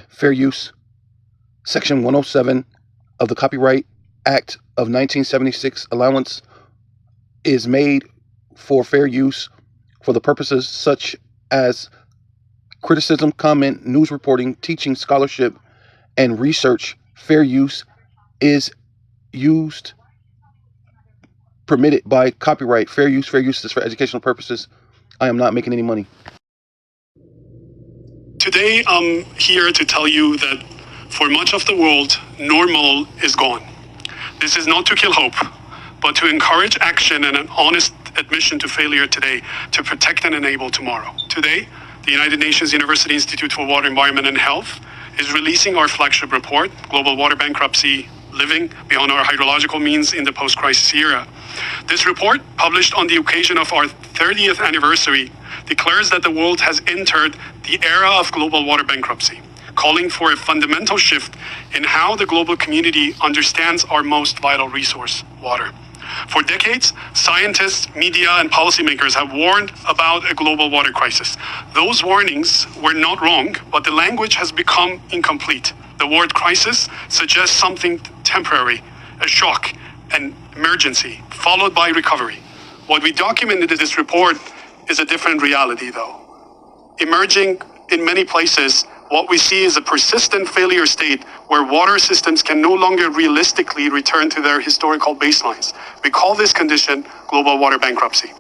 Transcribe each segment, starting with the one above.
Fair use. Section 107 of the Copyright Act of 1976, allowance is made for fair use for the purposes such as criticism, comment, news reporting, teaching, scholarship, and research. Fair use is used, permitted by copyright. Fair use is for educational purposes. I am not making any money. Today, I'm here to tell you that for much of the world, normal is gone. This is not to kill hope, but to encourage action and an honest admission to failure today to protect and enable tomorrow. Today, the United Nations University Institute for Water, Environment and Health is releasing our flagship report, Global Water Bankruptcy, Living Beyond Our Hydrological Means in the Post-Crisis Era. This report, published on the occasion of our 30th anniversary, declares that the world has entered the era of global water bankruptcy, calling for a fundamental shift in how the global community understands our most vital resource, water. For decades, scientists, media, and policymakers have warned about a global water crisis. Those warnings were not wrong, but the language has become incomplete. The word crisis suggests something temporary, a shock, an emergency, followed by recovery. What we documented in this report is a different reality, though. Emerging in many places, what we see is a persistent failure state where water systems can no longer realistically return to their historical baselines. We call this condition global water bankruptcy.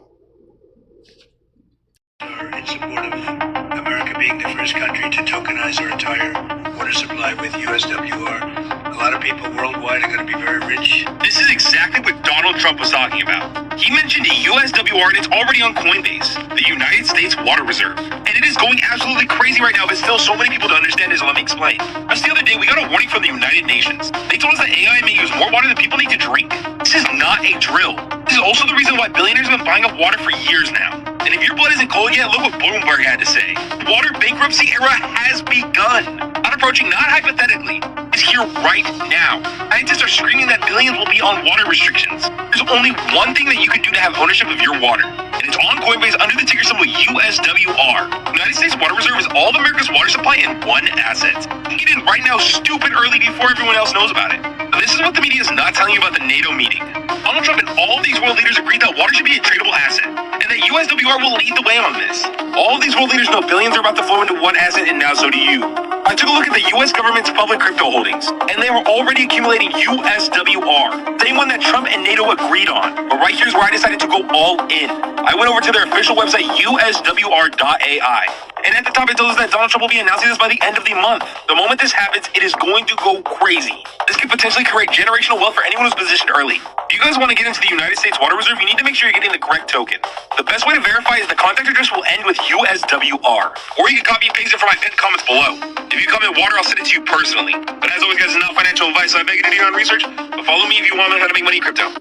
In support of America being the first country to tokenize our entire water supply with USWR. A lot of people worldwide are going to be very rich. This is exactly what Donald Trump was talking about. He mentioned a USWR and it's already on Coinbase, the United States Water Reserve. And it is going absolutely crazy right now, but still so many people to understand it, so let me explain. Just the other day, we got a warning from the United Nations. They told us that AI may use more water than people need to drink. This is not a drill. This is also the reason why billionaires have been buying up water for years now. And if your blood isn't cold yet, look what Bloomberg had to say. The water bankruptcy era has begun. Not approaching, not hypothetically. It's here right now. Scientists are screaming that billions will be on water restrictions. There's only one thing that you can do to have ownership of your water, and it's on Coinbase under the ticker symbol USWR. United States Water Reserve is all of America's water supply in one asset. Get in right now, stupid early, before everyone else knows about it. This is what the media is not telling you about the NATO meeting. Donald Trump and all of these world leaders agreed that water should be a tradable asset, and that USWR will lead the way on this. All of these world leaders know billions are about to flow into one asset, and now so do you. I took a look at the US government's public crypto holdings, and they were already accumulating USWR, same one that Trump and NATO agreed on. But right here's where I decided to go all in. I went over to their official website, uswr.ai. And at the top, it tells us that Donald Trump will be announcing this by the end of the month. The moment this happens, it is going to go crazy. This could potentially create generational wealth for anyone who's positioned early. If you guys want to get into the United States Water Reserve, you need to make sure you're getting the correct token. The best way to verify is the contact address will end with USWR. Or you can copy and paste it from my pinned comments below. If you comment water, I'll send it to you personally. But as always, guys, it's not financial advice, so I beg you to do your own research. But follow me if you want to learn how to make money in crypto.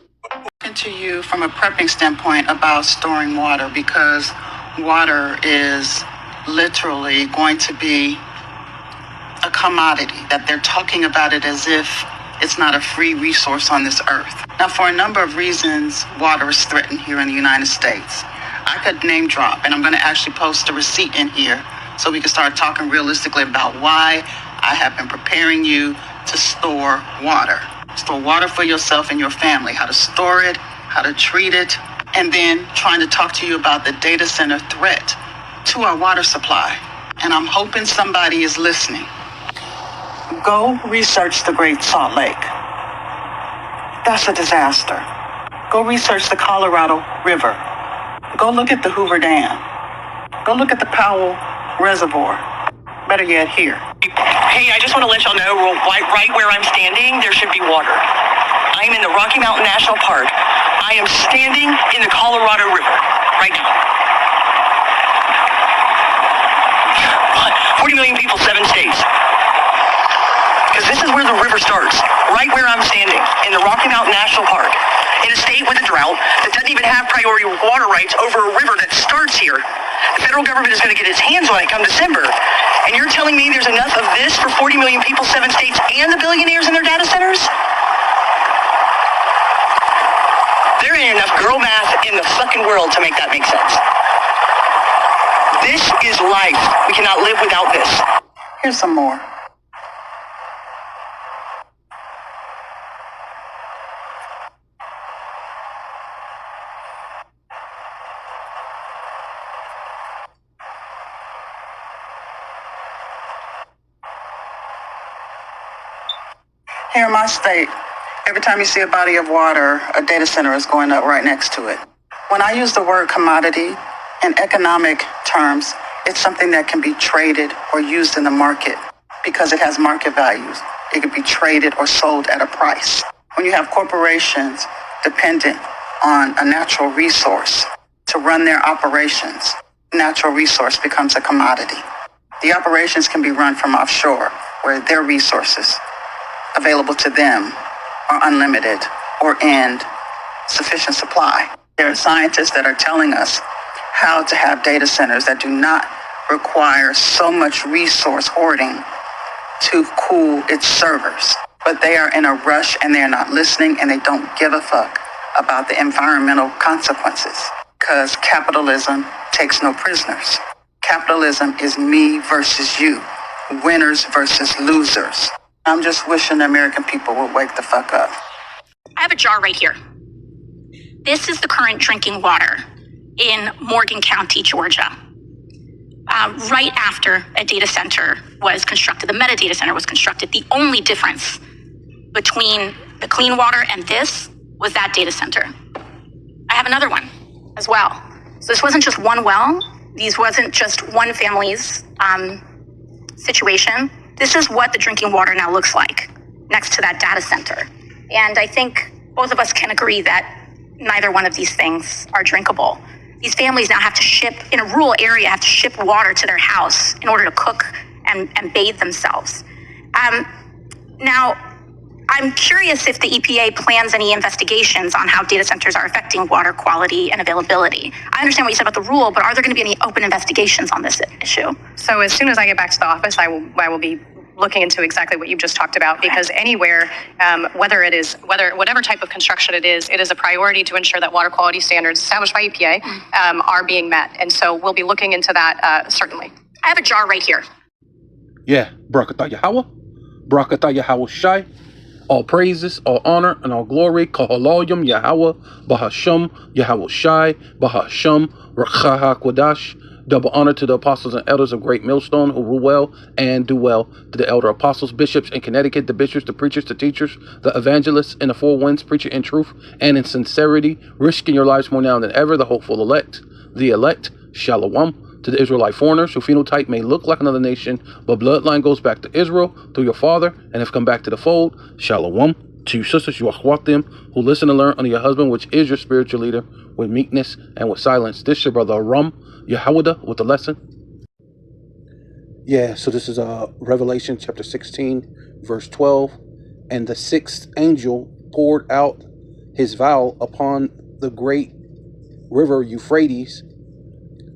To you from a prepping standpoint about storing water, because water is literally going to be a commodity, that they're talking about it as if it's not a free resource on this earth. Now, for a number of reasons, water is threatened here in the United States. I could name drop, and I'm going to actually post a receipt in here so we can start talking realistically about why I have been preparing you to store water. Store water for yourself and your family, how to store it, how to treat it, and then trying to talk to you about the data center threat to our water supply. And I'm hoping somebody is listening. Go research the Great Salt Lake. That's a disaster. Go research the Colorado River. Go look at the Hoover Dam. Go look at the Powell Reservoir. Better yet, here. Hey, I just want to let y'all know, right where I'm standing, there should be water. I'm in the Rocky Mountain National Park. I am standing in the Colorado River right now. 40 million people, 7 states. Because this is where the river starts, right where I'm standing, in the Rocky Mountain National Park. In a state with a drought that doesn't even have priority water rights over a river that starts here. The federal government is going to get its hands on it come December. And you're telling me there's enough of this for 40 million people, 7 states, and the billionaires in their data centers? There ain't enough girl math in the fucking world to make that make sense. This is life. We cannot live without this. Here's some more. Here in my state, every time you see a body of water, a data center is going up right next to it. When I use the word commodity in economic terms, it's something that can be traded or used in the market because it has market values. It can be traded or sold at a price. When you have corporations dependent on a natural resource to run their operations, natural resource becomes a commodity. The operations can be run from offshore, where their resources available to them are unlimited or in sufficient supply. There are scientists that are telling us how to have data centers that do not require so much resource hoarding to cool its servers. But they are in a rush and they're not listening and they don't give a fuck about the environmental consequences because capitalism takes no prisoners. Capitalism is me versus you, winners versus losers. I'm just wishing the American people would wake the fuck up. I have a jar right here. This is the current drinking water in Morgan County, Georgia. Right after a data center was constructed, the metadata center was constructed, the only difference between the clean water and this was that data center. I have another one as well. So this wasn't just one well. These wasn't just one family's situation. This is what the drinking water now looks like next to that data center. And I think both of us can agree that neither one of these things are drinkable. These families now have to ship, in a rural area, have to ship water to their house in order to cook and bathe themselves. Now, I'm curious if the EPA plans any investigations on how data centers are affecting water quality and availability. I understand what you said about the rule, but are there going to be any open investigations on this issue? So as soon as I get back to the office, I will be looking into exactly what you've just talked about, because anywhere, whatever type of construction it is a priority to ensure that water quality standards established by EPA are being met. And so we'll be looking into that, certainly. I have a jar right here. Yeah, Barakatah Yahweh, Barakatah Yahweh Shai. All praises, all honor, and all glory. Kahaloyim Yahweh, Bahasham, Yahweh Shai, Bahasham, Rakha Kwadash. Double honor to the apostles and elders of Great Millstone who rule well and do well. To the elder apostles, bishops in Connecticut, the bishops, the preachers, the teachers, the evangelists in the four winds, preaching in truth and in sincerity, risking your lives more now than ever. The hopeful elect, Shalom. To the Israelite foreigners whose phenotype may look like another nation, but bloodline goes back to Israel through your father and have come back to the fold. Shalom. To your sisters, you are them who listen and learn under your husband, which is your spiritual leader, with meekness and with silence. This is your brother Aram, Yahweh, with the lesson. Yeah, so this is Revelation chapter 16, verse 12. And the sixth angel poured out his vial upon the great river Euphrates,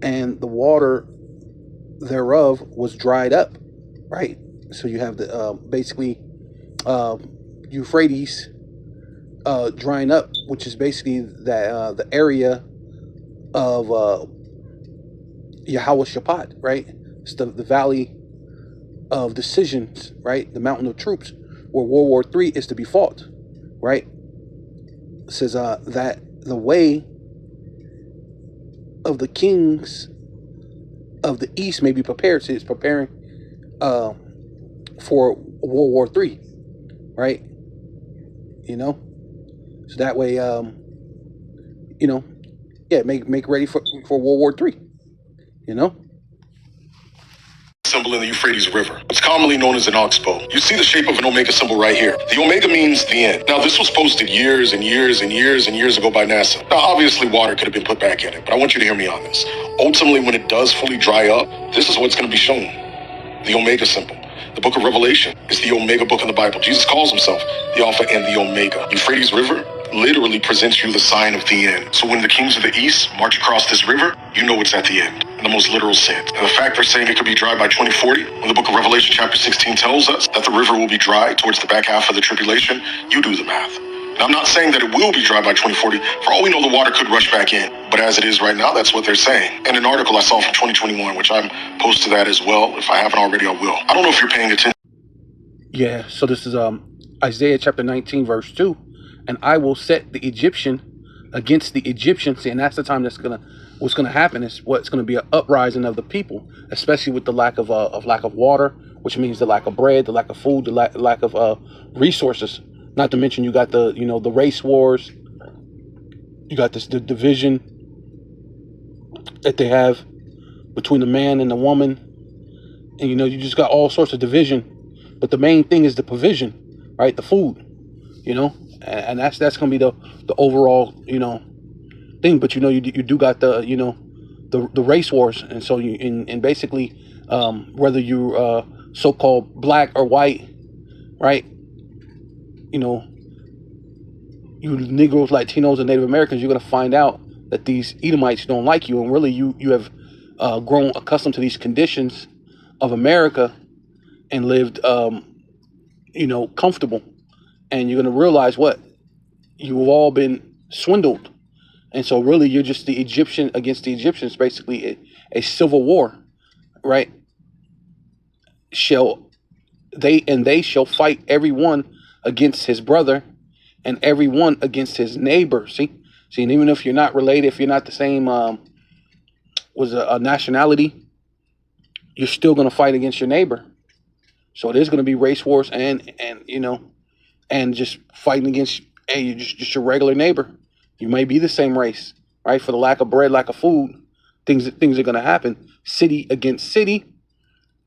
and the water thereof was dried up, right? So you have the basically Euphrates drying up, which is basically that the area of Yahweh Shabbat, right? It's the valley of decisions, right? The mountain of troops, where World War III is to be fought, right? It says that the way of the kings of the east may be prepared. So it's preparing for World War III, right? You know, so that way, you know, yeah, make ready for World War III. You know. Symbol in the Euphrates River. It's commonly known as an oxbow. You see the shape of an omega symbol right here. The omega means the end. Now, this was posted years and years and years and years ago by NASA. Now, obviously, water could have been put back in it, but I want you to hear me on this. Ultimately, when it does fully dry up, this is what's going to be shown. The omega symbol. The book of Revelation is the omega book in the Bible. Jesus calls himself the Alpha and the Omega. Euphrates River literally presents you the sign of the end. So when the kings of the east march across this river, you know it's at the end, in the most literal sense. And the fact they're saying it could be dry by 2040, when the book of Revelation chapter 16 tells us that the river will be dry towards the back half of the tribulation, you do the math. Now, I'm not saying that it will be dry by 2040. For all we know, the water could rush back in. But as it is right now, that's what they're saying. And an article I saw from 2021, which I'm post to that as well. If I haven't already, I will. I don't know if you're paying attention. Yeah, so this is Isaiah chapter 19, verse 2. And I will set the Egyptian against the Egyptians. See, and that's the time what's gonna happen is what's gonna be an uprising of the people, especially with the lack of water, which means the lack of bread, the lack of food, the lack of resources. Not to mention you got the the race wars. You got the division that they have between the man and the woman, and you just got all sorts of division. But the main thing is the provision, right? The food, and that's gonna be the overall thing. But you do got the race wars, and so and basically whether you so-called black or white, right? You Negroes, Latinos, and Native Americans, you're gonna find out that these Edomites don't like you, and really you have grown accustomed to these conditions of America and lived comfortable, and you're gonna realize what you've all been swindled, and so really you're just the Egyptian against the Egyptians, basically a civil war, right? They shall fight everyone against his brother, and everyone against his neighbor. See, and even if you're not related, if you're not the same a nationality, you're still gonna fight against your neighbor. So there's gonna be race wars and just fighting against just your regular neighbor. You may be the same race, right? For the lack of bread, lack of food, things are gonna happen. City against city,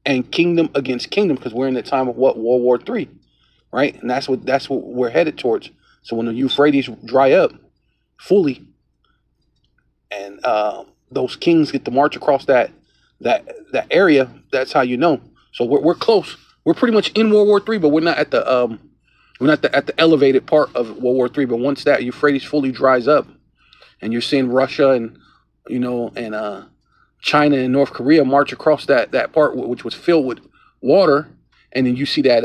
and kingdom against kingdom, because we're in the time of World War III, right? And that's what we're headed towards. So when the Euphrates dry up fully, and those kings get to march across that area, that's how you know. So we're close. We're pretty much in World War III, but we're not at the at the elevated part of World War III. But once that Euphrates fully dries up, and you're seeing Russia and China and North Korea march across that part which was filled with water, and then you see that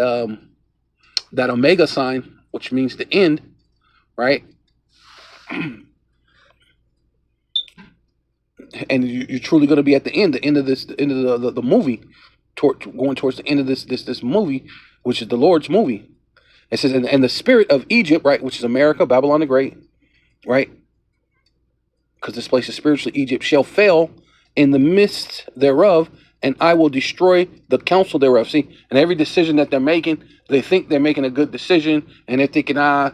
that Omega sign, which means the end, right? And you're truly going to be at the end of the movie, going towards the end of this movie, which is the Lord's movie. It says, and the spirit of Egypt, right, which is America, Babylon the Great, right? Because this place is spiritually Egypt, shall fail in the midst thereof, and I will destroy the counsel thereof. See, and every decision that they're making, they think they're making a good decision, and they're thinking, and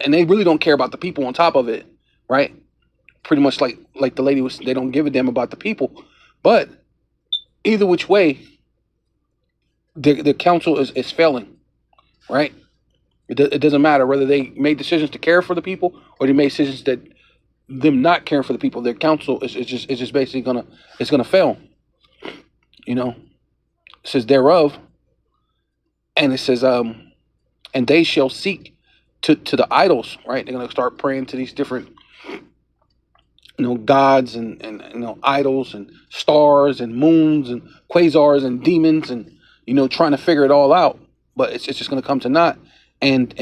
they really don't care about the people on top of it, right? Pretty much like the lady was, they don't give a damn about the people. But either which way, the counsel is failing, right? It doesn't matter whether they made decisions to care for the people or they made decisions that them not caring for the people. Their counsel is just basically gonna fail. It says thereof, and it says and they shall seek to the idols, right? They're gonna start praying to these different gods and idols and stars and moons and quasars and demons, and trying to figure it all out. But it's just gonna come to naught, and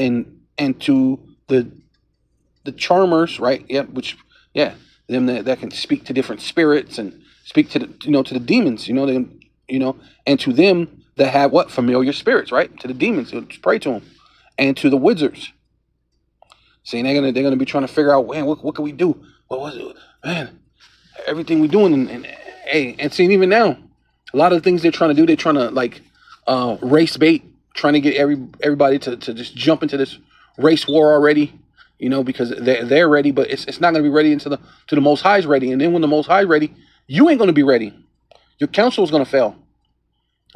to the charmers, right? Them that can speak to different spirits and speak to the to the demons, and to them that have what familiar spirits, right? To the demons, just pray to them, and to the wizards. See, they're gonna be trying to figure out, man, what can we do? What was it, man? Everything we doing, and seeing even now, a lot of the things they're trying to do, they're trying to race bait, trying to get everybody to just jump into this race war already. Because they're ready, but it's not going to be ready until the Most High's ready. And then when the Most High's ready, you ain't going to be ready. Your counsel is going to fail,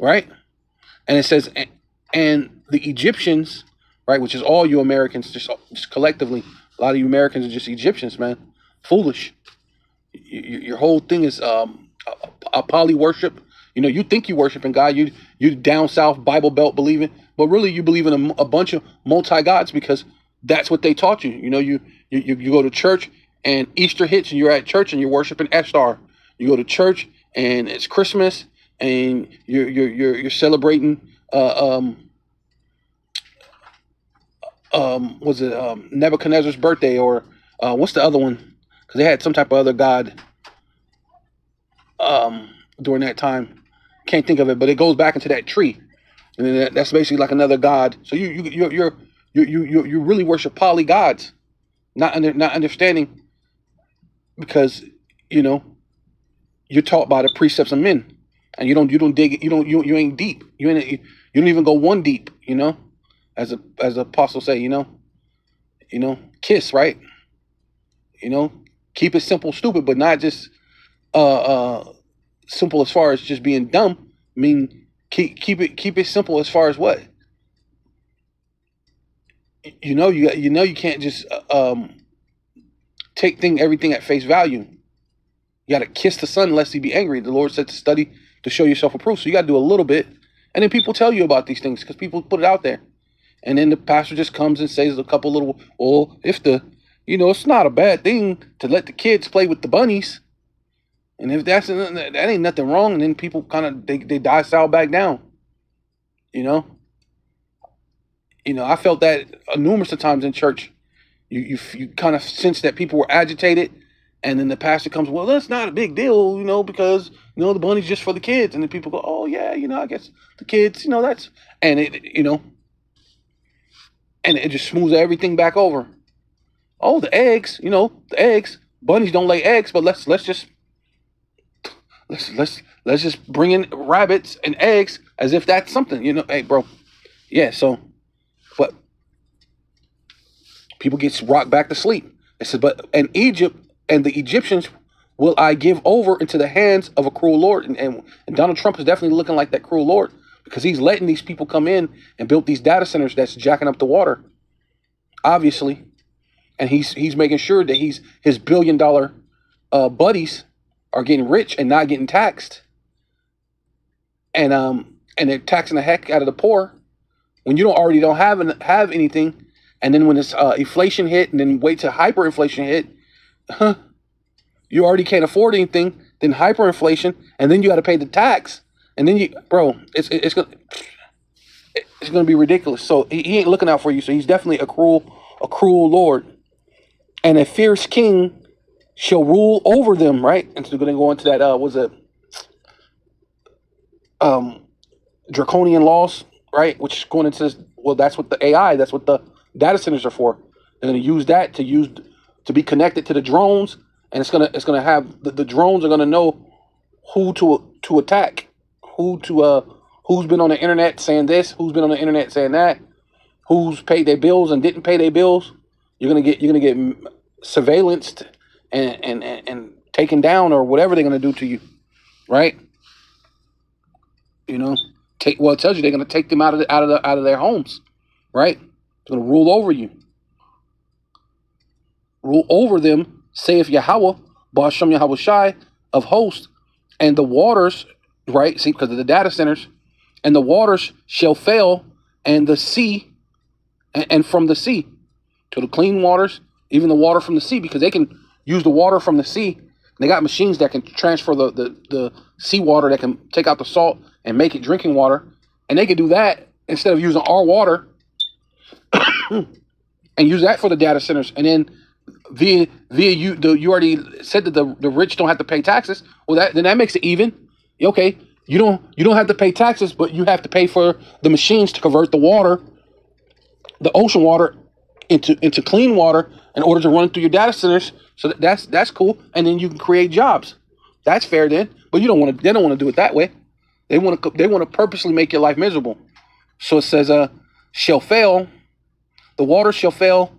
right? And it says, and the Egyptians, right, which is all you Americans, just collectively, a lot of you Americans are just Egyptians, man, foolish. Your whole thing is a poly worship. You think you worshiping God, you down south Bible Belt believing, but really you believe in a bunch of multi gods because that's what they taught you. You go to church and Easter hits and you're at church and you're worshiping Ishtar. You go to church and it's Christmas and you're celebrating was it Nebuchadnezzar's birthday, or what's the other one? Because they had some type of other god during that time. Can't think of it, but it goes back into that tree, and then that's basically like another god. So you really worship poly gods, not understanding, because you're taught by the precepts of men, and you don't dig, you ain't deep, you don't even go one deep, as the apostle say, kiss, right, keep it simple, stupid, but not just simple as far as just being dumb. I mean, keep it simple as far as what, you can't just take everything at face value. You got to kiss the son lest he be angry. The Lord said to study to show yourself approved. So you got to do a little bit. And then people tell you about these things because people put it out there. And then the pastor just comes and says a couple little, it's not a bad thing to let the kids play with the bunnies. And if that ain't nothing wrong. And then people kind of, they die back down. I felt that numerous of times in church. You kind of sense that people were agitated. And then the pastor comes, well, that's not a big deal, because, the bunny's just for the kids. And then people go, oh, yeah, I guess the kids, that's, and it, and it just smooths everything back over. Oh, the eggs, bunnies don't lay eggs, but let's just bring in rabbits and eggs as if that's something, hey, bro. Yeah, so, but people get rocked back to sleep. It says, and Egypt, and the Egyptians will I give over into the hands of a cruel Lord. And Donald Trump is definitely looking like that cruel Lord, because he's letting these people come in and build these data centers that's jacking up the water, obviously. And he's making sure that his $1 billion buddies are getting rich and not getting taxed. And they're taxing the heck out of the poor when you don't have anything. And then when this inflation hit, and then wait till hyperinflation hit, you already can't afford anything, then hyperinflation, and then you got to pay the tax, and then it's gonna be ridiculous. So he ain't looking out for you. So he's definitely a cruel Lord, and a fierce king shall rule over them. Right, and so we're gonna go into that. Draconian laws, right? Which is going into this. Well, that's what the AI. That's what the data centers are for. They're gonna use that to be connected to the drones, and it's gonna have the drones are gonna know who to attack, who's been on the internet saying this, who's been on the internet saying that, who's paid their bills and didn't pay their bills. You're gonna get surveillanced and taken down, or whatever they're gonna do to you, right? It tells you they're gonna take them out of their homes, right? They're gonna rule over you. Rule over them, saith Yahweh, Ba'ashem Yahweh Shai of hosts, and the waters, right? See, because of the data centers, and the waters shall fail, and the sea, and from the sea, to the clean waters, even the water from the sea, because they can use the water from the sea. They got machines that can transfer the seawater, that can take out the salt and make it drinking water, and they can do that instead of using our water and use that for the data centers, and then via you already said that the rich don't have to pay taxes. Well, then that makes it even. Okay, you don't have to pay taxes, but you have to pay for the machines to convert the water, the ocean water, into clean water in order to run through your data centers. So that's cool, and then you can create jobs. That's fair then. But they don't want to do it that way. They want to purposely make your life miserable. So it says, shall fail, the water shall fail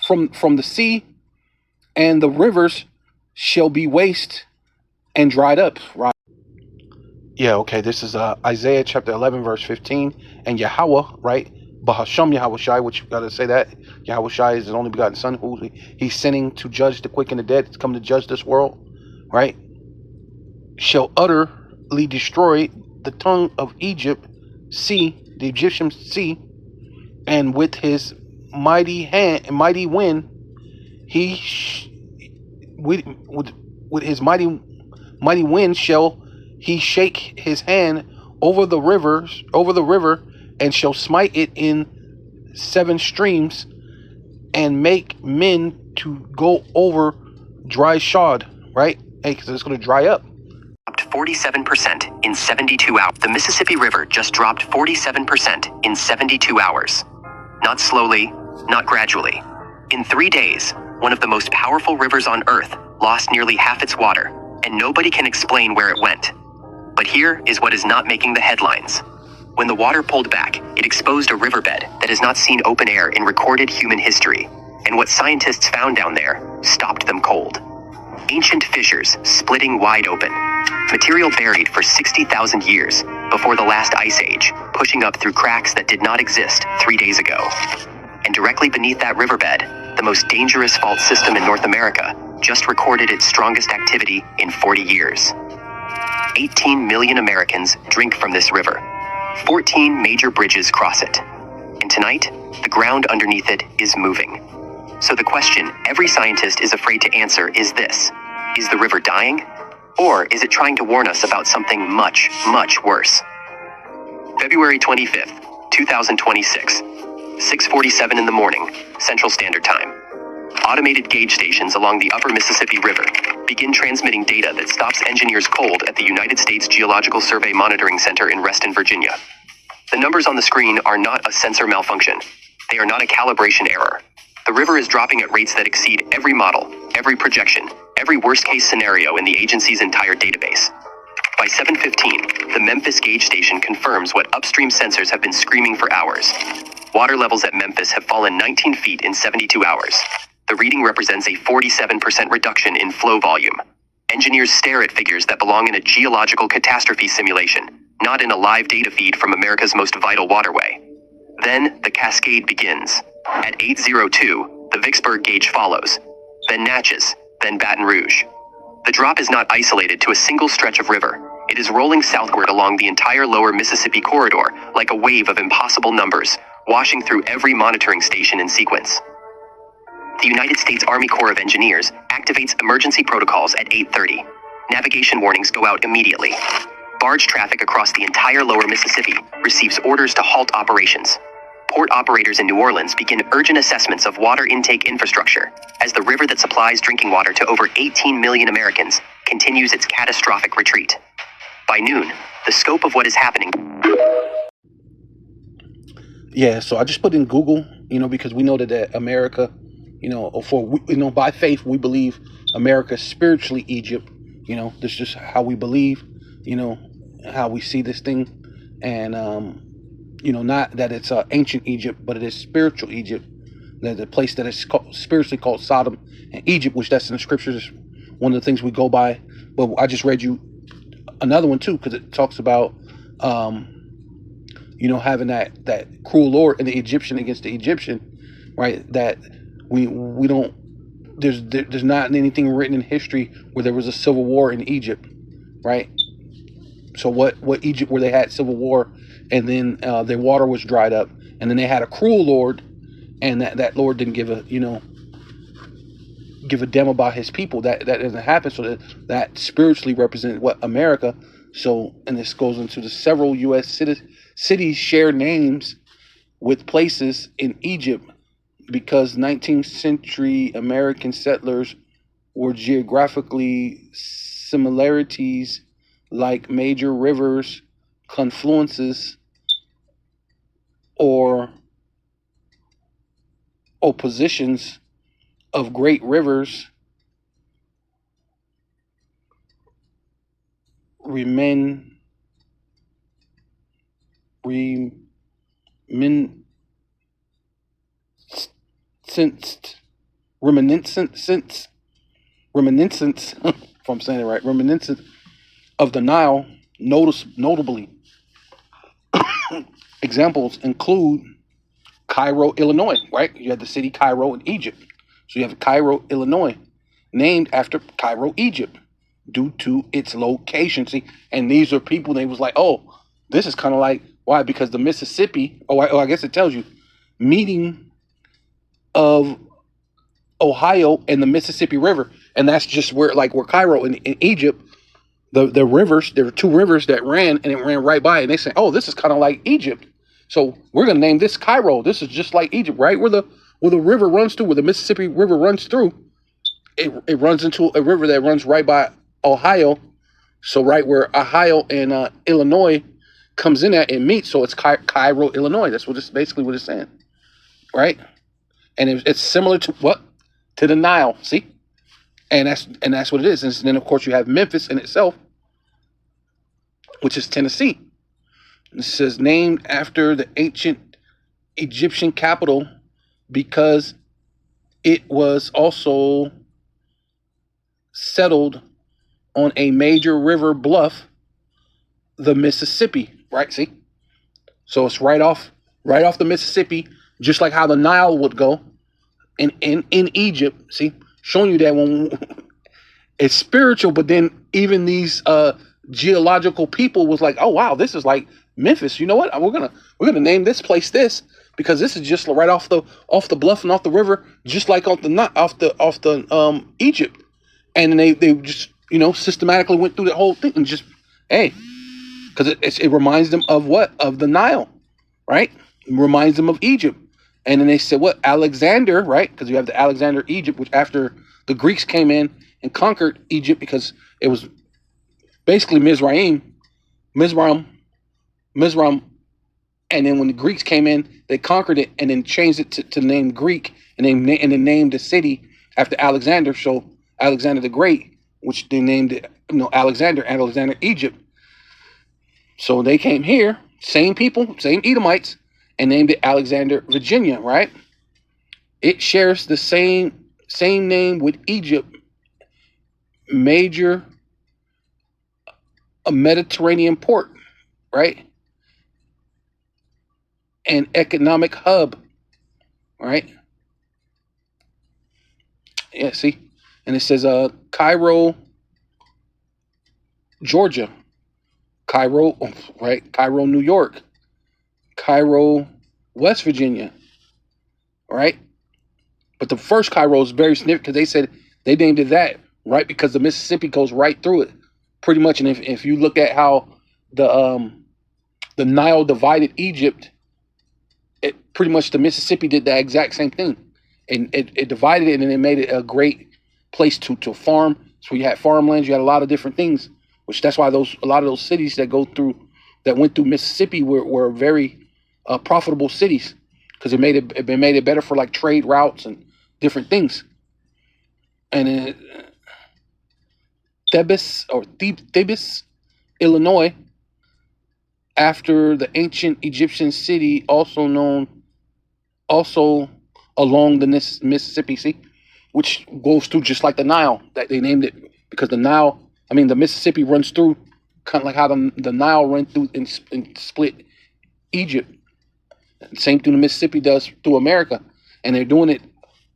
from the sea, and the rivers shall be waste and dried up. Right? Yeah, okay, this is Isaiah chapter 11, verse 15. And Yahweh, right? Bahasham Yahweh Shai, which you got to say that. Yahweh Shai is his only begotten son, who he's sending to judge the quick and the dead, to come to judge this world, right? Shall utterly destroy the tongue of Egypt, sea, the Egyptian sea, and with his mighty hand and mighty wind, with his mighty wind shall he shake his hand over the river, and shall smite it in 7 streams and make men to go over dry shod, right? Hey, because it's going to dry up. 47% in 72 hours. The Mississippi River just dropped 47% in 72 hours. Not slowly, not gradually. In 3 days, one of the most powerful rivers on Earth lost nearly half its water, and nobody can explain where it went. But here is what is not making the headlines. When the water pulled back, it exposed a riverbed that has not seen open air in recorded human history, and what scientists found down there stopped them cold. Ancient fissures splitting wide open, material buried for 60,000 years before the last ice age, pushing up through cracks that did not exist 3 days ago. And directly beneath that riverbed, the most dangerous fault system in North America just recorded its strongest activity in 40 years. 18 million Americans drink from this river. 14 major bridges cross it. And tonight, the ground underneath it is moving. So the question every scientist is afraid to answer is this: is the river dying? Or is it trying to warn us about something much, much worse? February 25th, 2026, 6:47 in the morning, Central Standard Time. Automated gauge stations along the upper Mississippi River begin transmitting data that stops engineers cold at the United States Geological Survey Monitoring Center in Reston, Virginia. The numbers on the screen are not a sensor malfunction. They are not a calibration error. The river is dropping at rates that exceed every model, every projection, every worst-case scenario in the agency's entire database. By 7:15, the Memphis gauge station confirms what upstream sensors have been screaming for hours. Water levels at Memphis have fallen 19 feet in 72 hours. The reading represents a 47% reduction in flow volume. Engineers stare at figures that belong in a geological catastrophe simulation, not in a live data feed from America's most vital waterway. Then the cascade begins. At 8:02, the Vicksburg gauge follows, then Natchez, then Baton Rouge. The drop is not isolated to a single stretch of river. It is rolling southward along the entire lower Mississippi corridor like a wave of impossible numbers, washing through every monitoring station in sequence. The United States Army Corps of Engineers activates emergency protocols at 8:30. Navigation warnings go out immediately. Barge traffic across the entire lower Mississippi receives orders to halt operations. Port operators in New Orleans begin urgent assessments of water intake infrastructure as the river that supplies drinking water to over 18 million Americans continues its catastrophic retreat. By noon, the scope of what is happening. Yeah, so I just put in Google, because we know that America, by faith, we believe America is spiritually Egypt. This is just how we believe, how we see this thing. And, not that it's ancient Egypt, but it is spiritual Egypt. The place that is spiritually called Sodom and Egypt, which that's in the scriptures, one of the things we go by. But I just read you another one too, because it talks about, having that cruel Lord and the Egyptian against the Egyptian, right? That we don't, there's not anything written in history where there was a civil war in Egypt, right? So what Egypt, where they had civil war, and then their water was dried up, and then they had a cruel Lord, and that Lord didn't give a damn about his people. That doesn't happen. So that spiritually represented what America. So, and this goes into the several U.S. cities share names with places in Egypt because 19th century American settlers were geographically similarities like major rivers, confluences, or positions of great rivers reminiscent if I'm saying it right, reminiscent of the Nile, notably. Examples include Cairo, Illinois, right? You have the city Cairo in Egypt. So you have Cairo, Illinois, named after Cairo, Egypt, due to its location. See, and these are people, they was like, oh, this is kind of like, why? Because the Mississippi, I guess it tells you, meeting of Ohio and the Mississippi River. And that's just where Cairo in Egypt, the rivers, there were two rivers that ran, and it ran right by, and they say, oh, this is kind of like Egypt. So we're gonna name this Cairo. This is just like Egypt, right? Where the river runs through, where the Mississippi River runs through. It runs into a river that runs right by Ohio. So right where Ohio and Illinois comes in at and meets. So it's Cairo, Illinois. That's what it's basically what it's saying, right? And it's similar to what? To the Nile. See, and that's what it is. And then of course you have Memphis in itself, which is Tennessee. It says named after the ancient Egyptian capital because it was also settled on a major river bluff, the Mississippi. Right? See, so it's right off the Mississippi, just like how the Nile would go, in Egypt. See, showing you that when it's spiritual, but then even these geological people was like, oh wow, this is like Memphis. You know what? We're gonna name this place this because this is just right off the bluff and off the river, just like off the Egypt. And then they just systematically went through the whole thing and just because it reminds them of what? Of the Nile, right? It reminds them of Egypt. And then they said what? Alexander, right? Because you have the Alexander Egypt, which after the Greeks came in and conquered Egypt because it was basically Mizraim, and then when the Greeks came in, they conquered it and then changed it to the name Greek, and then named the city after Alexander. So Alexander the Great, which they named it, Alexander Egypt. So they came here, same people, same Edomites, and named it Alexander, Virginia. Right? It shares the same name with Egypt, a Mediterranean port, right? An economic hub, right? Yeah, see? And it says Cairo, Georgia. Cairo, right? Cairo, New York. Cairo, West Virginia, right? But the first Cairo is very significant because they said they named it that, right? Because the Mississippi goes right through it, pretty much. And if you look at how the Nile divided Egypt, it pretty much the Mississippi did the exact same thing, and it divided it and it made it a great place to farm. So you had farmlands, you had a lot of different things, which that's why a lot of those cities that went through Mississippi were very profitable cities because it made it better for like trade routes and different things. And Thebes, Illinois, after the ancient Egyptian city, also along the Mississippi, see, which goes through just like the Nile. That they named it because the Mississippi runs through, kind of like how the Nile ran through and split Egypt. Same thing the Mississippi does through America, and they're doing it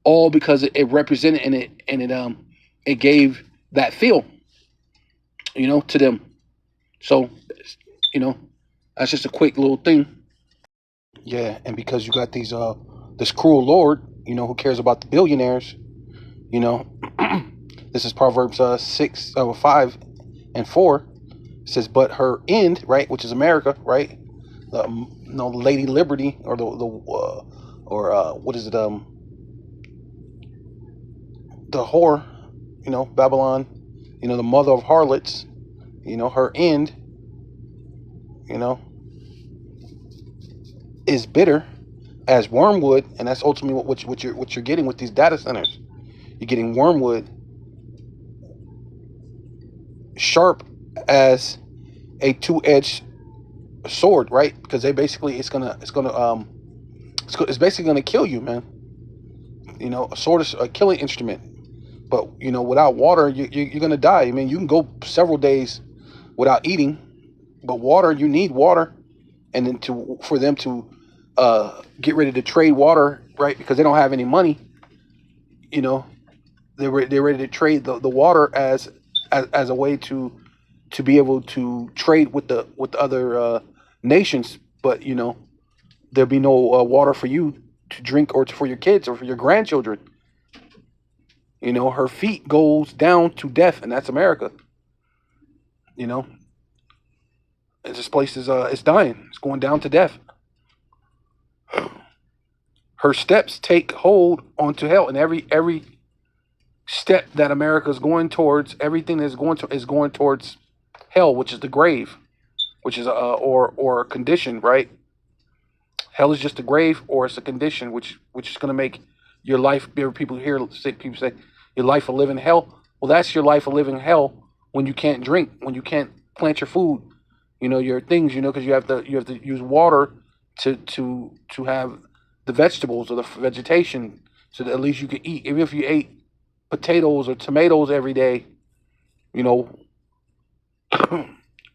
all because it represented and it gave that feel, to them. So, that's just a quick little thing. Yeah, and because you got these this cruel Lord, who cares about the billionaires, this is Proverbs 5 and 4. It says, but her end, right, which is America, right? Lady Liberty, or what is it? The whore, Babylon, the mother of harlots, her end, is bitter as wormwood, and that's ultimately what you're getting with these data centers. You're getting wormwood, sharp as a two-edged sword, right? Because it's basically gonna kill you, man. A sword is a killing instrument, but without water, you're gonna die. I mean, you can go several days without eating, but water, you need water, and then for them to get ready to trade water, right? Because they don't have any money. They're ready to trade the water as a way to be able to trade with the other nations, but there'll be no water for you to drink or for your kids or for your grandchildren. Her feet goes down to death, and that's America. This place is it's dying. It's going down to death. her steps take hold onto hell, and every step that America is going towards, everything that's is going towards hell, which is the grave, which is or a condition, right? Hell is just a grave, or it's a condition, which is going to make your life. People say your life a living hell. Well, that's your life a living hell when you can't drink, when you can't plant your food, your things, because you have to use water to have the vegetables or the vegetation, so that at least you can eat. Even if you ate potatoes or tomatoes every day,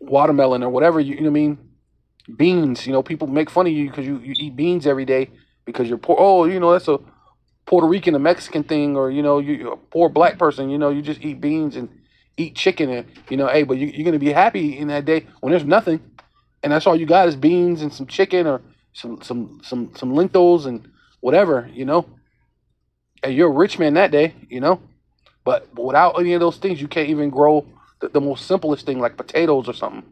watermelon or whatever, you know what I mean? Beans, people make fun of you because you eat beans every day because you're poor. Oh, that's a Puerto Rican, a Mexican thing, or you're a poor black person. You just eat beans and eat chicken, and hey, but you're gonna be happy in that day when there's nothing, and that's all you got is beans and some chicken or some lentils and whatever. And you're a rich man that day. But without any of those things, you can't even grow the most simplest thing like potatoes or something.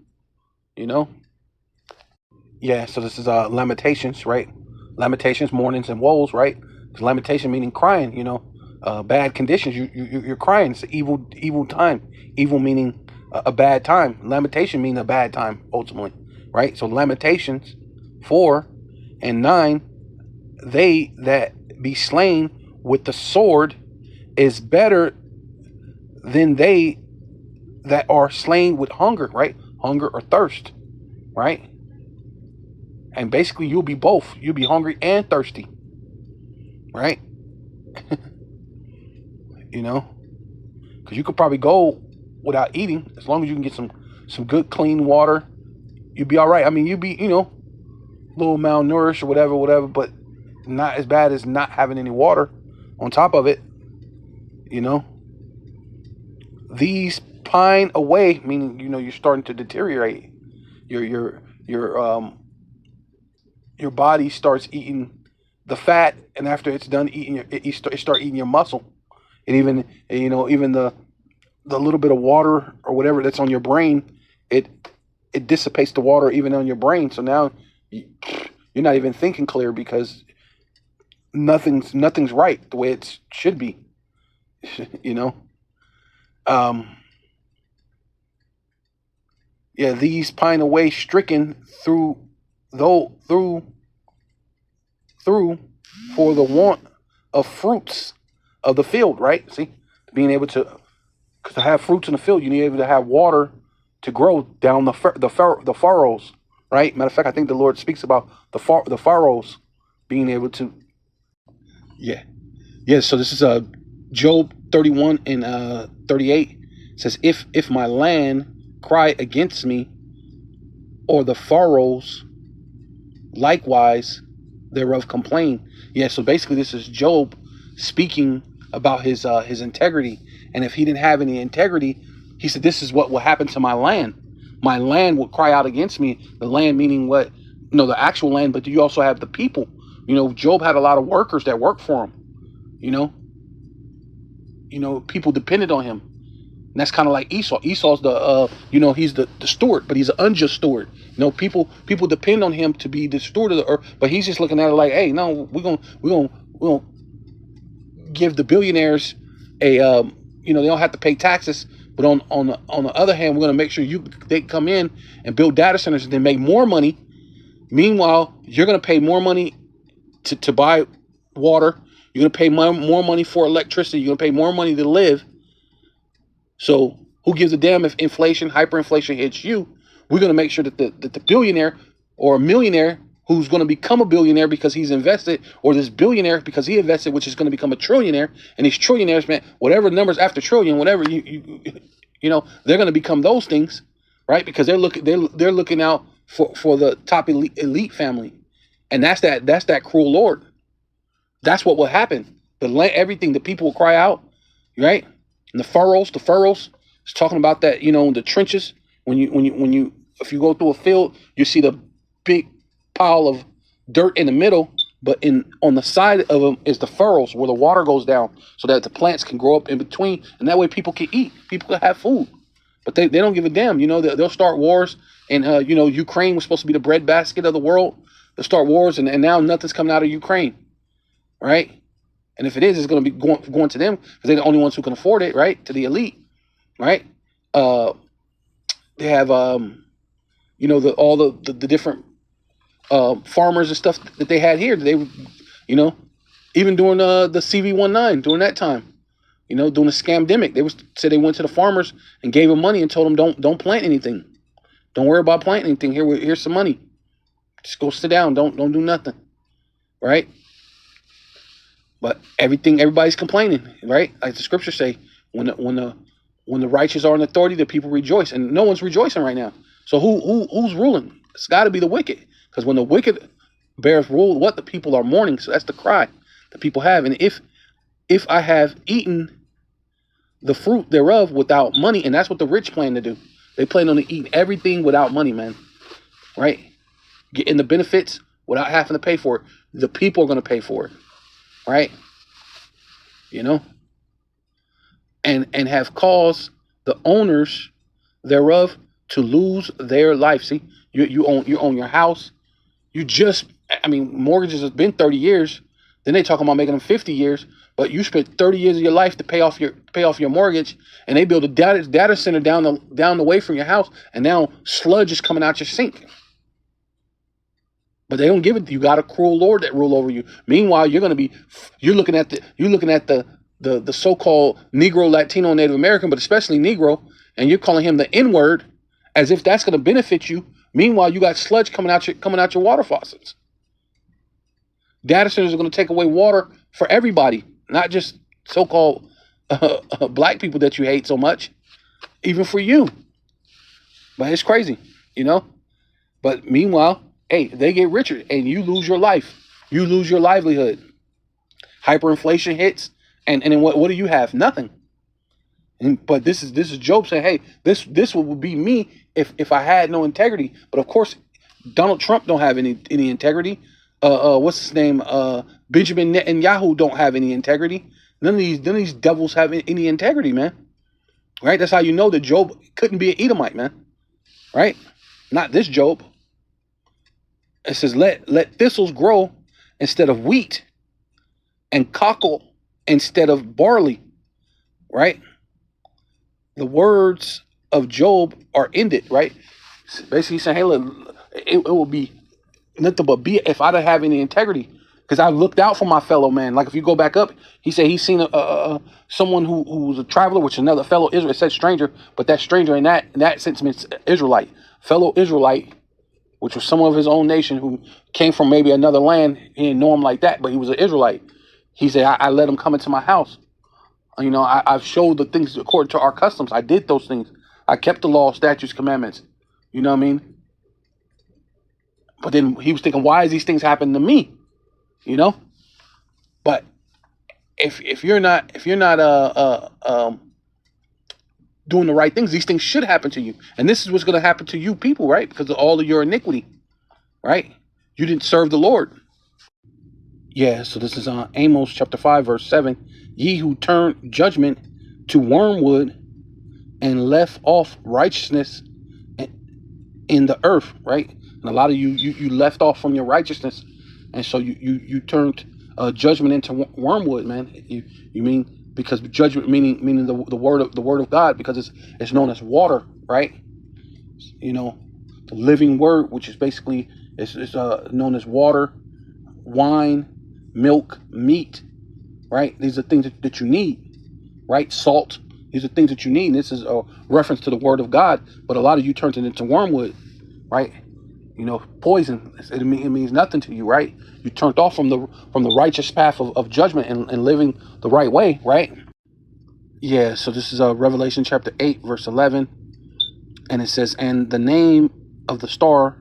Yeah, so this is Lamentations, right? Lamentations, mournings, and woes, right? Lamentation meaning crying, bad conditions. You're crying. It's an evil time. Evil meaning a bad time. Lamentation meaning a bad time, ultimately, right? So Lamentations 4 and 9, they that be slain with the sword is better than they that are slain with hunger, right? Hunger or thirst, right? And basically you'll be both. You'll be hungry and thirsty, right? Because you could probably go without eating as long as you can get some good clean water. You'd be all right. I mean, you'd be, a little malnourished or whatever, but not as bad as not having any water on top of it. These pine away, meaning, you're starting to deteriorate. Your body starts eating the fat, and after it's done eating, it start eating your muscle. And even the little bit of water or whatever that's on your brain, it dissipates the water even on your brain. So now you're not even thinking clear because nothing's right the way it should be. Yeah, these pine away, stricken through for the want of fruits of the field, right? See, being able to have fruits in the field, you need to have water to grow down the furrows, right? Matter of fact, I think the Lord speaks about the furrows being able to. Yeah. So this is Job 31 and 38. It says, if my land cry against me, or the furrows likewise thereof complain. Yeah, so basically this is Job speaking about his integrity. And if he didn't have any integrity, he said, this is what will happen to my land. My land will cry out against me. The land meaning what? The actual land, but you also have the people. Job had a lot of workers that worked for him. People depended on him. And that's kind of like Esau. Esau's the, he's the steward, but he's an unjust steward. People depend on him to be the steward of the earth, but he's just looking at it like, hey, no, we're gonna give the billionaires a, they don't have to pay taxes, but on the other hand, we're gonna make sure they come in and build data centers and then make more money. Meanwhile, you're gonna pay more money to buy water. You're gonna pay more money for electricity. You're gonna pay more money to live. So who gives a damn if hyperinflation hits you? We're going to make sure that the billionaire or a millionaire who's going to become a billionaire because he's invested, or this billionaire because he invested, which is going to become a trillionaire. And these trillionaires, man, whatever numbers after trillion, whatever they're going to become those things, right? Because they're looking out for the top elite family, and that's that cruel Lord. That's what will happen. Everything, the people will cry out, right? And the furrows, it's talking about that, the trenches. If you go through a field, you see the big pile of dirt in the middle, but on the side of them is the furrows where the water goes down so that the plants can grow up in between. And that way people can eat, people can have food, but they don't give a damn. They'll start wars. And, Ukraine was supposed to be the breadbasket of the world. to start wars, and now nothing's coming out of Ukraine, right? And if it is, it's going to be going to them because they're the only ones who can afford it, right? To the elite, right? They have you know, all the different farmers and stuff that they had here. They, you know, even during the CV-19 during that time, you know, during the scamdemic, they said they went to the farmers and gave them money and told them don't plant anything, don't worry about planting anything. Here's some money, just go sit down, don't do nothing, right? But everybody's complaining, right? Like the scriptures say, when the righteous are in authority, the people rejoice, and no one's rejoicing right now. So who's ruling? It's got to be the wicked, because when the wicked bears rule, what the people are mourning. So that's the cry that people have. And if I have eaten the fruit thereof without money, and that's what the rich plan to do. They plan on eating everything without money, man. Right? Getting the benefits without having to pay for it. The people are going to pay for it. Right? You know? And have caused the owners thereof to lose their life. See, you own your house. Mortgages has been 30 years. Then they talking about making them 50 years. But you spent 30 years of your life to pay off your mortgage, and they build a data center down the way from your house, and now sludge is coming out your sink. But they don't give it. You got a cruel Lord that rule over you. Meanwhile, you're looking at the so-called Negro, Latino, Native American, but especially Negro, and you're calling him the N-word as if that's going to benefit you. Meanwhile, you got sludge coming out your water faucets. Data centers are going to take away water for everybody, not just so-called black people that you hate so much, even for you. But it's crazy, you know? But meanwhile, hey, they get richer and you lose your life. You lose your livelihood. Hyperinflation hits, and then what do you have? Nothing. But this is Job saying, hey, this would be me if I had no integrity. But of course, Donald Trump don't have any integrity. What's his name? Benjamin Netanyahu don't have any integrity. None of these devils have any integrity, man. Right? That's how you know that Job couldn't be an Edomite, man. Right? Not this Job. It says, let thistles grow instead of wheat, and cockle instead of barley. Right? The words of Job are ended, right? Basically saying, hey, look, it will be nothing but be if I don't have any integrity, because I looked out for my fellow man. Like if you go back up, he said he's seen someone who was a traveler, which is another fellow Israel. It said stranger, but that stranger in that sense means Israelite, fellow Israelite, which was someone of his own nation who came from maybe another land. He didn't know him like that, but he was an Israelite. He said, I let him come into my house. You know, I've showed the things according to our customs. I did those things. I kept the law, statutes, commandments. You know what I mean? But then he was thinking, why is these things happening to me? You know? But if you're not doing the right things, these things should happen to you. And this is what's going to happen to you people, right? Because of all of your iniquity, right? You didn't serve the Lord. Yeah, so this is Amos chapter 5, verse 7. Ye who turned judgment to wormwood and left off righteousness in the earth, right? And a lot of you left off from your righteousness, and so you turned judgment into wormwood, man. You mean, because judgment meaning the word of God, because it's known as water, right? You know, the living word, which is basically is known as water, wine, milk, meat, right? These are things that you need, right? Salt. These are things that you need. And this is a reference to the word of God, but a lot of you turned it into wormwood, right? You know, poison. It means nothing to you, right? You turned off from the righteous path of judgment and living the right way, right? Yeah, so this is Revelation chapter 8, verse 11. And it says, and the name of the star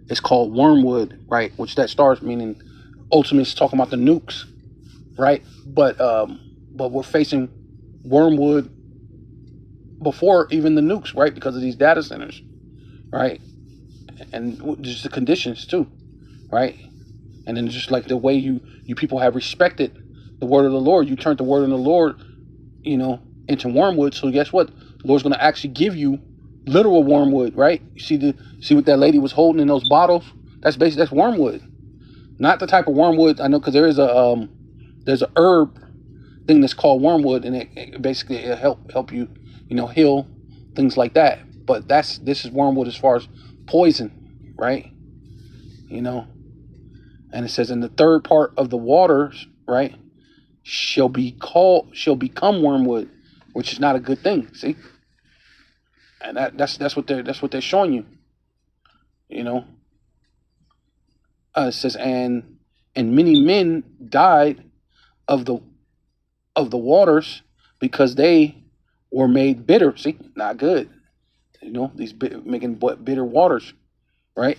is called wormwood, right? Which that star is meaning, ultimately it's talking about the nukes, right? But we're facing wormwood before even the nukes, right? Because of these data centers, right? And just the conditions too, right? And then just like the way you people have respected the word of the Lord, you turned the word of the Lord, you know, into wormwood. So guess what? The Lord's going to actually give you literal wormwood, right? You see what that lady was holding in those bottles? That's wormwood, not the type of wormwood I know, because there's a herb thing that's called wormwood, and it basically it help you, heal things like that. But this is wormwood as far as poison, right? And it says, in the third part of the waters, right, shall become wormwood, which is not a good thing. See, and that's what they're showing you. It says, and many men died of the waters, because they were made bitter. See, not good. These making bitter waters, right?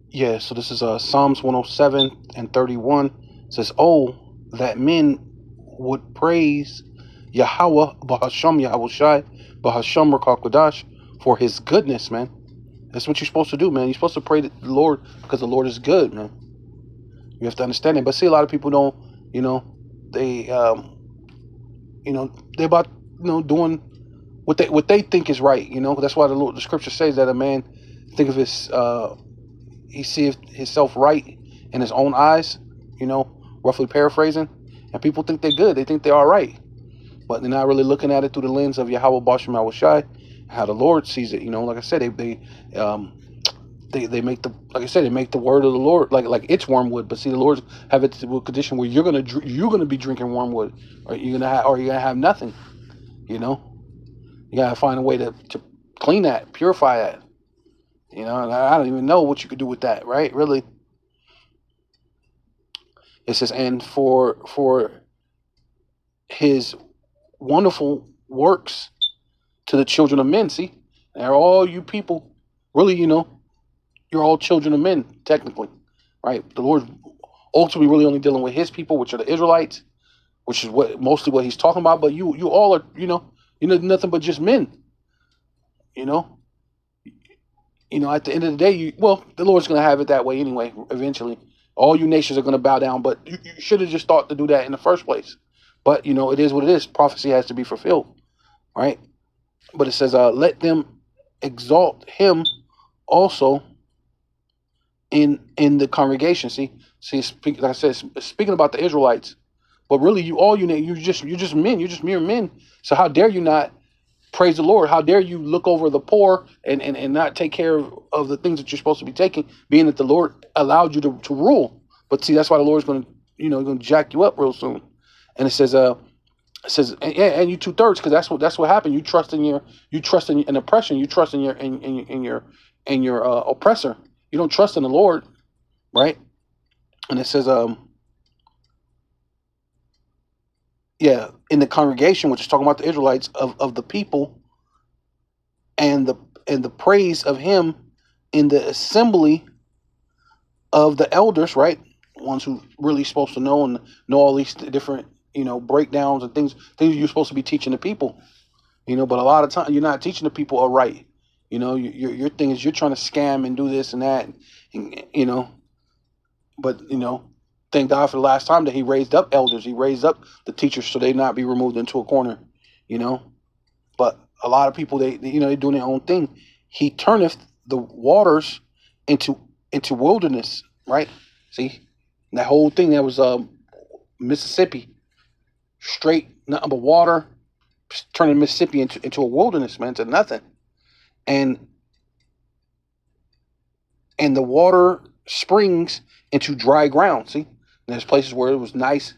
Yeah, so this is Psalms 107 and 31. It says, "Oh, that men would praise Yahweh, Bahasham Yahushai, Bahasham Rakakodash, for his goodness, man." That's what you're supposed to do, man. You're supposed to pray to the Lord because the Lord is good, man. You have to understand it. But see, a lot of people don't, they, they're about, doing what they think is right. That's why the scripture says that a man think of his, he seeth himself right in his own eyes, roughly paraphrasing. And people think they're good. They think they're all right. But they're not really looking at it through the lens of Yahweh Bashem Yahushai, how the Lord sees it. Like I said, they make they make the word of the Lord like it's wormwood. But see, the Lord have it to a condition where you're gonna be drinking wormwood, or you're gonna have nothing. You gotta find a way to clean that, purify that. And I don't even know what you could do with that, right? Really. It says, and for his wonderful works to the children of men. See, they're all you people, really, you're all children of men, technically, right? The Lord ultimately really only dealing with his people, which are the Israelites, which is mostly what he's talking about. But you all are, you're nothing but just men, at the end of the day, the Lord's going to have it that way anyway, eventually. All you nations are going to bow down, but you should have just thought to do that in the first place. But, it is what it is. Prophecy has to be fulfilled, right? But it says, let them exalt him also in the congregation. See, like I said, speaking about the Israelites, but really, you're just men. You're just mere men. So how dare you not praise the Lord? How dare you look over the poor and not take care of the things that you're supposed to be taking, being that the Lord allowed you to rule. But see, that's why the Lord's going to, going to jack you up real soon. And it says, and you 2/3, because that's what happened. You trust in an oppression. You trust in your oppressor. You don't trust in the Lord, right? And it says, in the congregation, which is talking about the Israelites of the people, and the praise of him in the assembly of the elders, right? Ones who really supposed to know and know all these different, breakdowns and things you're supposed to be teaching the people, but a lot of times you're not teaching the people aright. Your thing is you're trying to scam and do this and that, but thank God for the last time that he raised up elders. He raised up the teachers so they not be removed into a corner, But a lot of people, they're doing their own thing. He turneth the waters into wilderness, right? See, that whole thing that was Mississippi, straight nothing but water, turning Mississippi into a wilderness, man, to nothing. And the water springs into dry ground. See, and there's places where it was nice,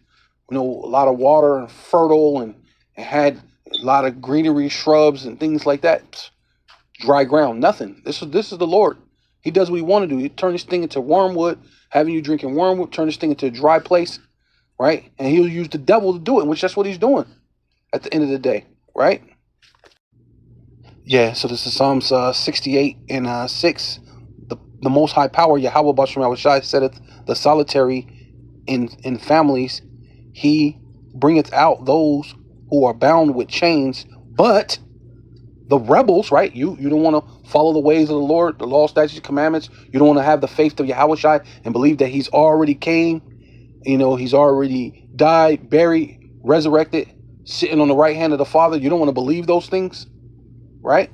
a lot of water and fertile, and it had A lot of greenery, shrubs, and things like that. Dry ground, nothing. This is the Lord. He does what he want to do. He turn this thing into wormwood, having you drinking wormwood, turn this thing into a dry place, right? And he'll use the devil to do it, which that's what he's doing at the end of the day, right? Yeah, so this is Psalms 68 and 6. The Most High Power, Yahweh Bashem Yahushai, saith, the solitary in families, he bringeth out those who are bound with chains, but the rebels, right? You don't want to follow the ways of the Lord, the law, statutes, commandments. You don't want to have the faith of Yahushai and believe that he's already came. He's already died, buried, resurrected, sitting on the right hand of the Father. You don't want to believe those things, right?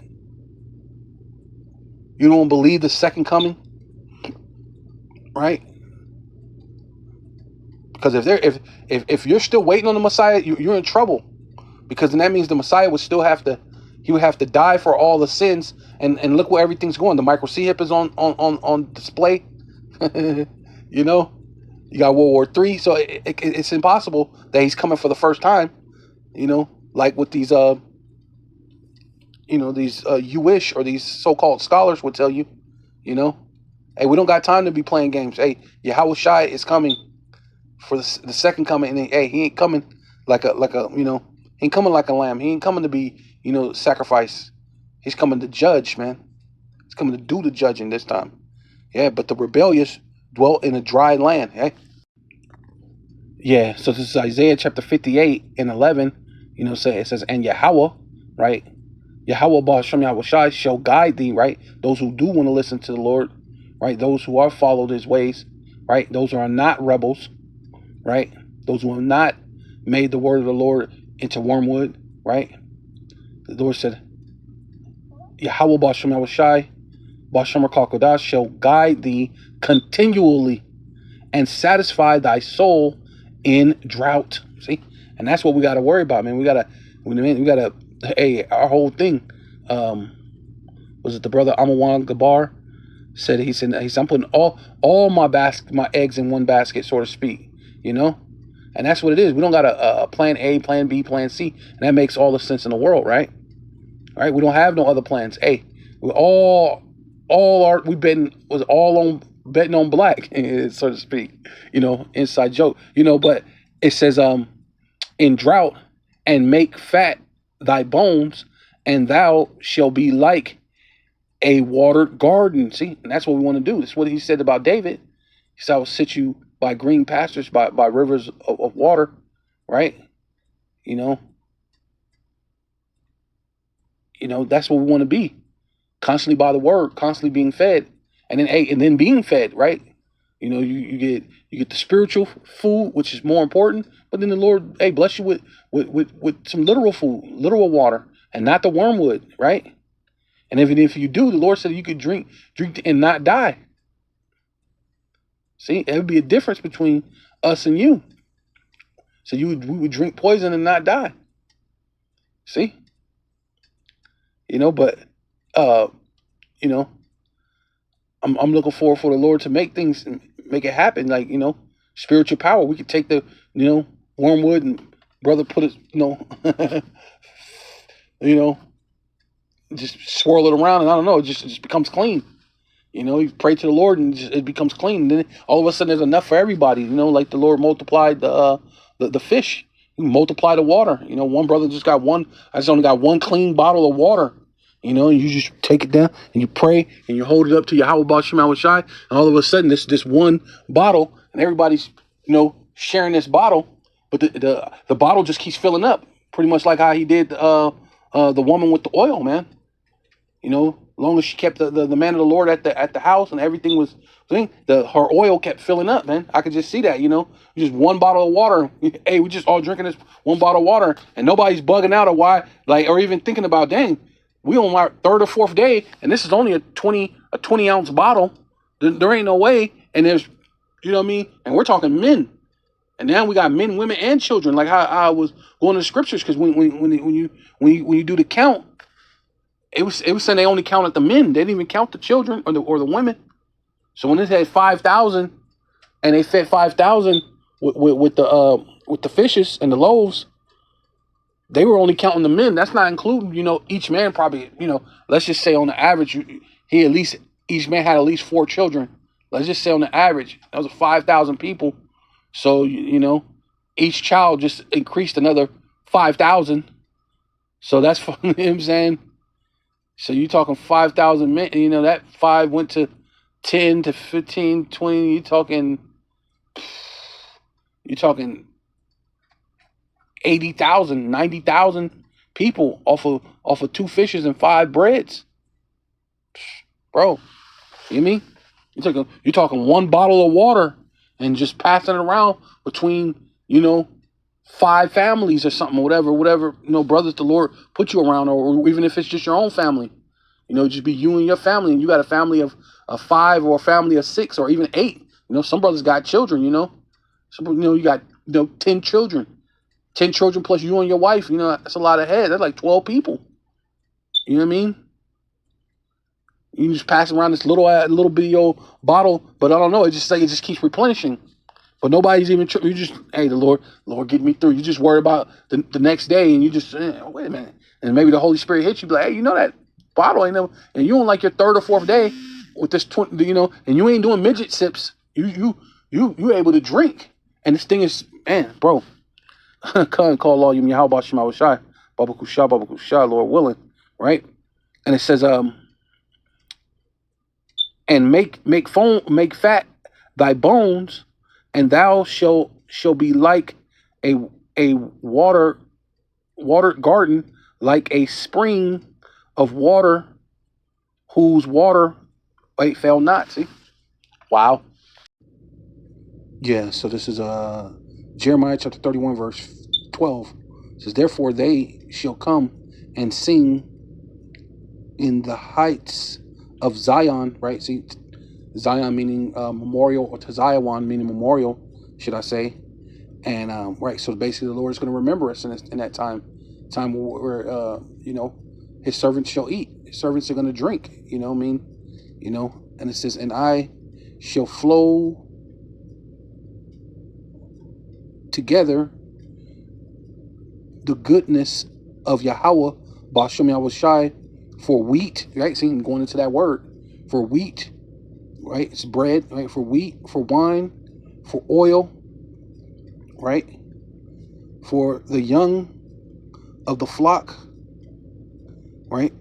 You don't believe the second coming, right? Because if you're still waiting on the Messiah, you're in trouble, because then that means the Messiah would have to die for all the sins, and look where everything's going. The micro C hip is on display. You got World War III, so it's impossible that he's coming for the first time. Like with these Jewish or these so-called scholars would tell you, hey, we don't got time to be playing games. Hey, Yahushai is coming for the second coming, and hey, he ain't coming like a he ain't coming like a lamb. He ain't coming to be sacrifice. He's coming to judge, man. He's coming to do the judging this time. Yeah, but the rebellious dwell in a dry land. Hey. Yeah, so this is Isaiah chapter 58 and 11. It says, and Yahweh, right? Yahweh Ba'ashem Yahushai shall guide thee, right? Those who do want to listen to the Lord, right? Those who are followed his ways, right? Those who are not rebels, right? Those who have not made the word of the Lord into wormwood, right? The Lord said, Yahweh Ba'ashem Yahushai, Ba'ashem Kodash shall guide thee continually and satisfy thy soul in drought. See? And that's what we got to worry about, man. We got to, hey, our whole thing, was it the brother Amawan Gabar said, he said, I'm putting all my eggs in one basket, so to speak, and that's what it is. We don't got a plan A, plan B, plan C, and that makes all the sense in the world, right? Right? We don't have no other plans. Hey, we was all on betting on black, so to speak, inside joke, but it says, in drought, and make fat thy bones, and thou shall be like a watered garden. See, and that's what we want to do. That's what he said about David. He said, I will sit you by green pastures, by rivers of water, right? That's what we want to be. Constantly by the word, constantly being fed, and then being fed, right? You get the spiritual food, which is more important, but then the Lord, hey, bless you with some literal food, literal water, and not the wormwood, right? And even if you do, the Lord said you could drink and not die. See, it would be a difference between us and you. So we would drink poison and not die. See? But I'm looking forward for the Lord to make it happen. Like, spiritual power. We could take the, wormwood and brother put it, just swirl it around, and I don't know, it just becomes clean. You pray to the Lord and it becomes clean. And then all of a sudden there's enough for everybody. Like the Lord multiplied the fish. You multiply the water. One brother I just only got one clean bottle of water. And you just take it down and you pray and you hold it up to Yahweh Ba'ashem Yahushai, and all of a sudden this one bottle, and everybody's sharing this bottle, but the bottle just keeps filling up, pretty much like how he did the woman with the oil, man. As long as she kept the man of the Lord at the house and everything was her oil kept filling up, man. I could just see that, just one bottle of water. Hey, we just all drinking this one bottle of water, and nobody's bugging out of why, or even thinking about, dang, we on our third or fourth day, and this is only a 20 ounce bottle. There ain't no way. And there's, and we're talking men, and now we got men, women, and children. Like how I was going to the scriptures, because when you do the count, it was saying they only counted the men. They didn't even count the children or the women. So when it had 5,000, and they fed 5,000 with the fishes and the loaves, They were only counting the men. That's not including, each man probably, let's just say on the average, each man had at least 4 children. Let's just say on the average, that was 5,000 people. So, each child just increased another 5,000. So that's, you know what I'm saying? So you're talking 5,000 men, that 5 went to 10 to 15, 20. You're talking 80,000, 90,000 people off of 2 fishes and 5 breads. Bro, you mean? You're talking 1 bottle of water and just passing it around between, 5 families or something, whatever, brothers the Lord put you around, or even if it's just your own family, just be you and your family, and you got a family of 5 or a family of 6 or even 8. Some brothers got children, some, you got, 10 children. 10 children plus you and your wife, that's a lot of heads. That's like 12 people. You know what I mean? You just pass around this little bitty old bottle, but I don't know. It just keeps replenishing. But nobody's even. You just, hey, the Lord get me through. You just worry about the next day, and you just wait a minute, and maybe the Holy Spirit hits you, be like, hey, that bottle ain't never, and you on like your 3rd or 4th day with this 20, and you ain't doing midget sips. You able to drink, and this thing is, man, bro. Call all you how about Shema Shai, Baba Kusha, Lord willing, right? And it says, and make fat thy bones, and thou shall be like a water garden, like a spring of water, whose water fail not. See, wow. Yeah. So this is Jeremiah chapter 31 verse 12. It says, therefore they shall come and sing in the heights of Zion, right? See, Zion meaning memorial, or Taziawan meaning memorial, should I say? And right, so basically the Lord is going to remember us in that time where His servants shall eat, His servants are going to drink. And it says, and I shall flow together the goodness of Yahweh, Basham Yahushai, for wheat, right? See, I'm going into that word, for wheat, right? It's bread, right? For wheat, for wine, for oil, right? For the young of the flock, right?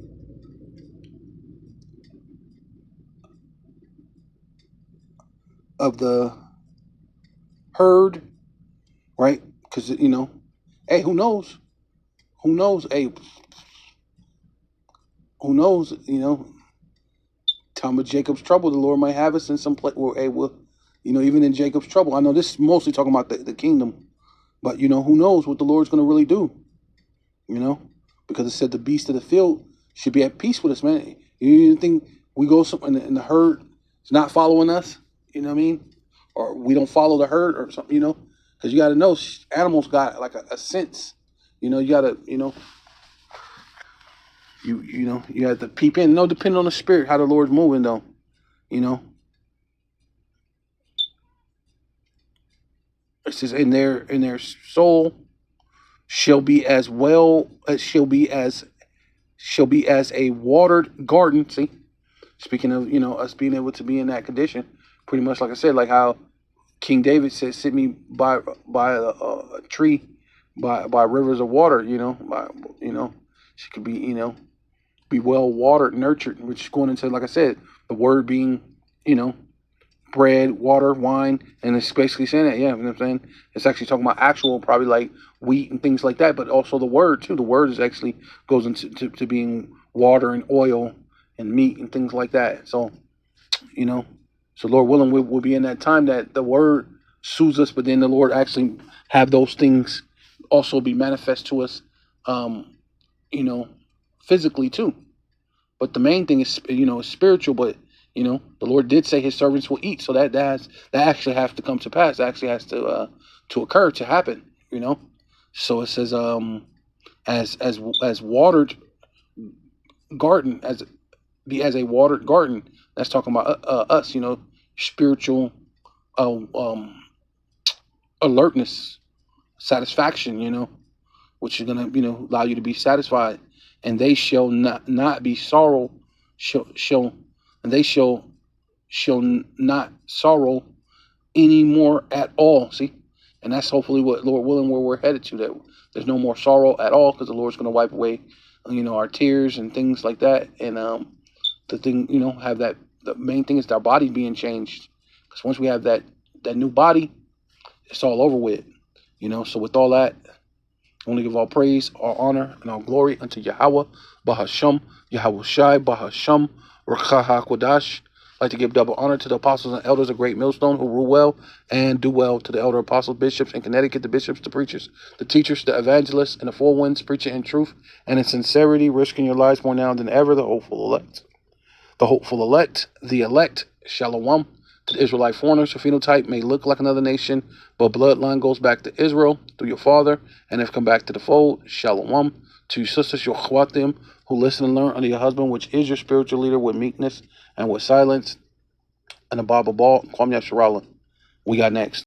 Of the herd, right? Because, hey, who knows? Hey, who knows? Time of Jacob's trouble, the Lord might have us in some place where, hey, even in Jacob's trouble. I know this is mostly talking about the kingdom, but, who knows what the Lord's going to really do, because it said the beast of the field should be at peace with us, man. You think we go somewhere and the herd is not following us, you know what I mean? Or we don't follow the herd or something, because you got to know animals got like a sense, you got to, you have to peep in. No, depending on the spirit, how the Lord's moving, though. It says, in their soul shall be as a watered garden. See, speaking of us being able to be in that condition, pretty much like I said, like how King David said, "Sit me by a tree, by rivers of water." She could be be well watered, nurtured, which is going into, like I said, the word being, bread, water, wine, and it's basically saying that, yeah, you know what I'm saying? It's actually talking about actual, probably like wheat and things like that, but also the word too. The word is actually goes into to being water and oil and meat and things like that. So, so Lord willing, we'll be in that time that the word soothes us, but then the Lord actually have those things also be manifest to us, physically too. But the main thing is, is spiritual. But the Lord did say His servants will eat, so that actually has to come to pass. That actually has to occur, to happen. So it says, as watered garden, as a watered garden. That's talking about us. Spiritual alertness, satisfaction. which is gonna, allow you to be satisfied, and they shall not be sorrow, and they shall not sorrow anymore at all. See, and that's hopefully what, Lord willing, where we're headed to. That there's no more sorrow at all, because the Lord's gonna wipe away, our tears and things like that, and the thing, have that. The main thing is our body being changed, because once we have that new body, it's all over with. So with all that, I want to give all praise, all honor, and all glory unto Yahweh, Bahasham, Yahweh Shai, Bahasham, Rakha HaKodash. I'd like to give double honor to the apostles and elders of Great Millstone who rule well and do well, to the elder apostles, bishops in Connecticut, the bishops, the preachers, the teachers, the evangelists, and the four winds, preaching in truth and in sincerity, risking your lives more now than ever, the hopeful elect. The hopeful elect, the elect, Shalom. To the Israelite foreigners, whose phenotype may look like another nation, but bloodline goes back to Israel through your father, and have come back to the fold, Shalom. To your sisters, your chwatim, who listen and learn under your husband, which is your spiritual leader, with meekness and with silence, and a Bible ball, Kwam Yasharala. We got next.